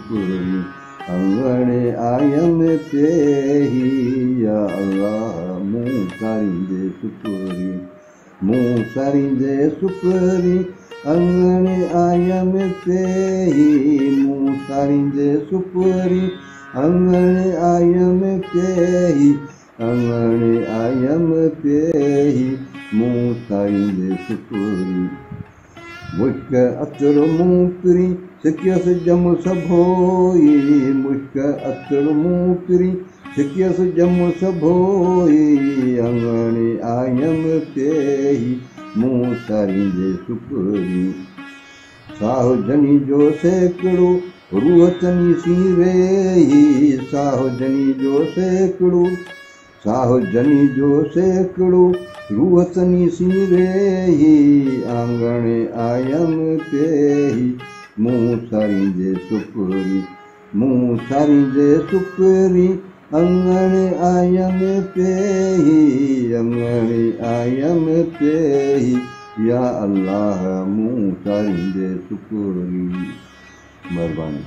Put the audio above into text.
सुपुरी अंगणे आयम पेही या अल्लाह मूं सारींदे सुपुरी मूं सारींदे सुपुरी अंगणे आयम पेही मूं सारींदे सुपुरी अंगणे आयम पेही अंगणे आयम पेही मूं सारींदे सुपुरी मुश्क अतर मूं पिरी सिकियसि जम सभोई मुश्क अतर मूं पिरी सिकियसि जम सभोई अंगणे आयम पेही मूं सारींदे सुपुरी साहो जनी जो सैकड़ो रूह चनी सी वेही साहो जनी जो सैकड़ो साहो जनी जो सैकड़ो रूह चनी सी वेही आंगणे आयम पेही मूं सारींदे सुपुरी मूं सारींदे सुपुरी अंगणे आयम पेही अंगणे आयम पेही या अल्लाह मूं सारींदे सुपुरी। महिरबानी।